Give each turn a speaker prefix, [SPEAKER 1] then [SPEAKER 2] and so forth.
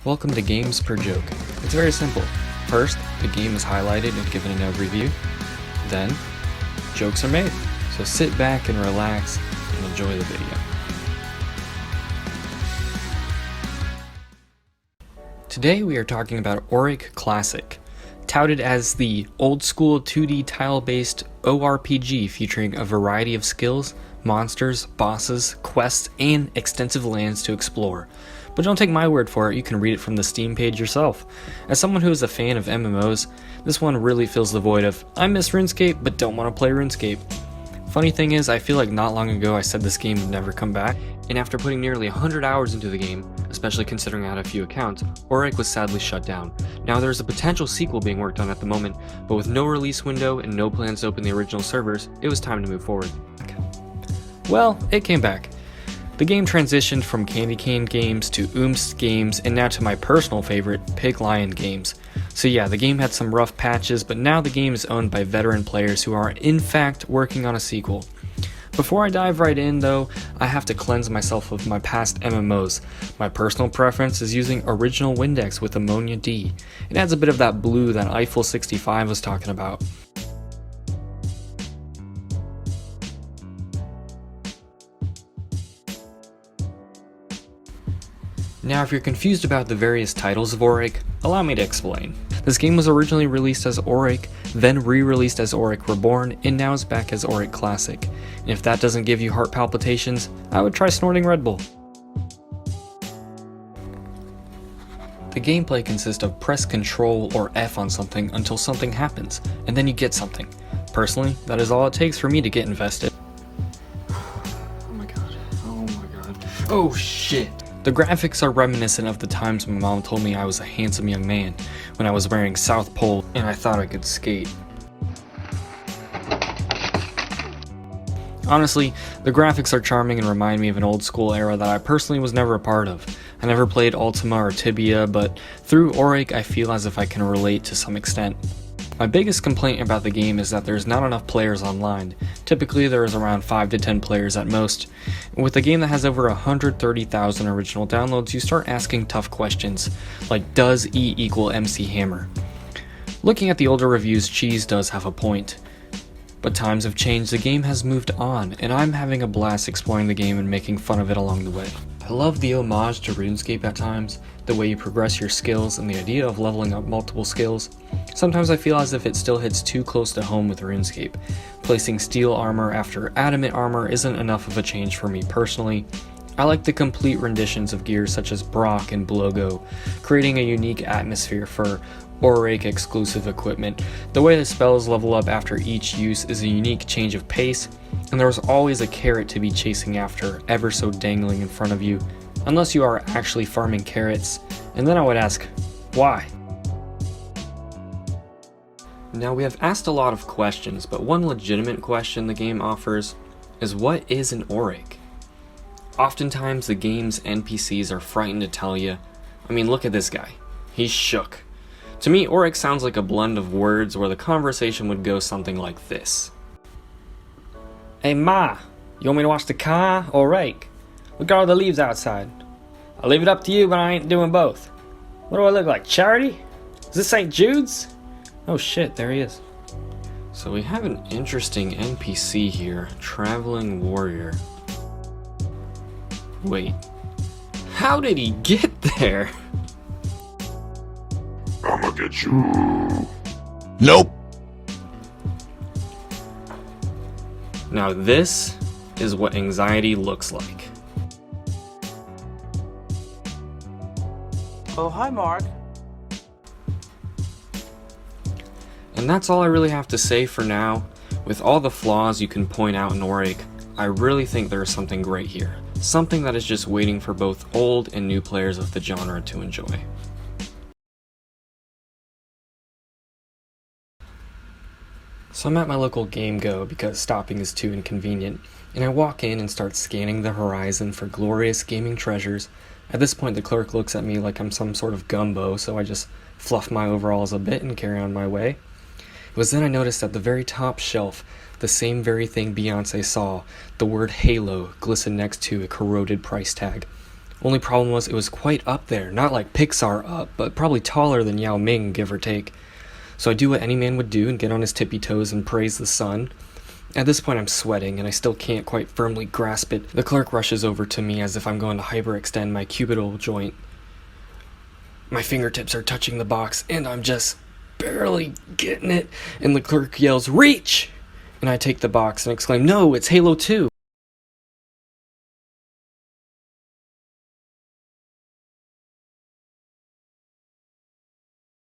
[SPEAKER 1] Welcome to Games Per Joke. It's very simple. First, the game is highlighted and given an overview. Then, jokes are made. So sit back and relax and enjoy the video. Today we are talking about Auric Classic, touted as the old-school 2D tile-based ORPG featuring a variety of skills, monsters, bosses, quests, and extensive lands to explore. But don't take my word for it, you can read it from the Steam page yourself. As someone who is a fan of MMOs, this one really fills the void of, I miss Runescape but don't want to play Runescape. Funny thing is, I feel like not long ago I said this game would never come back, and after putting nearly 100 hours into the game, especially considering I had a few accounts, Auric was sadly shut down. Now there is a potential sequel being worked on at the moment, but with no release window and no plans to open the original servers, it was time to move forward. Well, it came back. The game transitioned from Piglion Games to Games and now to my personal favorite, Piglion Games. So yeah, the game had some rough patches, but now the game is owned by veteran players who are in fact working on a sequel. Before I dive right in though, I have to cleanse myself of my past MMOs. My personal preference is using original Windex with Ammonia D. It adds a bit of that blue that Eiffel 65 was talking about. Now if you're confused about the various titles of Auric, allow me to explain. This game was originally released as Auric, then re-released as Auric Reborn, and now is back as Auric Classic. And if that doesn't give you heart palpitations, I would try snorting Red Bull. The gameplay consists of press Ctrl or F on something until something happens, and then you get something. Personally, that is all it takes for me to get invested. Oh my god. Oh shit! The graphics are reminiscent of the times my mom told me I was a handsome young man when I was wearing South Pole and I thought I could skate. Honestly, the graphics are charming and remind me of an old school era that I personally was never a part of. I never played Ultima or Tibia, but through Auric I feel as if I can relate to some extent. My biggest complaint about the game is that there's not enough players online. Typically there is around 5 to 10 players at most. And with a game that has over 130,000 original downloads, you start asking tough questions, like does E equal MC Hammer? Looking at the older reviews, Cheese does have a point. But times have changed, the game has moved on, and I'm having a blast exploring the game and making fun of it along the way. I love the homage to RuneScape at times, the way you progress your skills and the idea of leveling up multiple skills. Sometimes I feel as if it still hits too close to home with RuneScape. Placing steel armor after adamant armor isn't enough of a change for me personally. I like the complete renditions of gear such as Brock and Blogo, creating a unique atmosphere for Auric exclusive equipment. The way the spells level up after each use is a unique change of pace, and there's always a carrot to be chasing after, ever so dangling in front of you, unless you are actually farming carrots, and then I would ask, why? Now we have asked a lot of questions, but one legitimate question the game offers is what is an Auric? Oftentimes the game's NPCs are frightened to tell you. I mean, look at this guy. He's shook. To me, Auric sounds like a blend of words where the conversation would go something like this. Hey Ma, you want me to wash the car or rake? Look at all the leaves outside. I'll leave it up to you, but I ain't doing both. What do I look like, Charity? Is this St. Jude's? Oh shit, there he is. So we have an interesting NPC here, Traveling Warrior. Wait, how did he get there?
[SPEAKER 2] I'ma get you. Nope.
[SPEAKER 1] Now this is what anxiety looks like.
[SPEAKER 3] Oh, hi, Mark.
[SPEAKER 1] And that's all I really have to say for now. With all the flaws you can point out in Auric, I really think there is something great here. Something that is just waiting for both old and new players of the genre to enjoy. So I'm at my local Game Go because stopping is too inconvenient, and I walk in and start scanning the horizon for glorious gaming treasures. At this point the clerk looks at me like I'm some sort of gumbo, so I just fluff my overalls a bit and carry on my way. It was then I noticed at the very top shelf, the same very thing Beyonce saw, the word Halo glistened next to a corroded price tag. Only problem was it was quite up there, not like Pixar up, but probably taller than Yao Ming, give or take. So I do what any man would do and get on his tippy toes and praise the sun. At this point I'm sweating and I still can't quite firmly grasp it. The clerk rushes over to me as if I'm going to hyperextend my cubital joint. My fingertips are touching the box and I'm just barely getting it, and the clerk yells, "Reach!" And I take the box and exclaim, "No, it's Halo 2!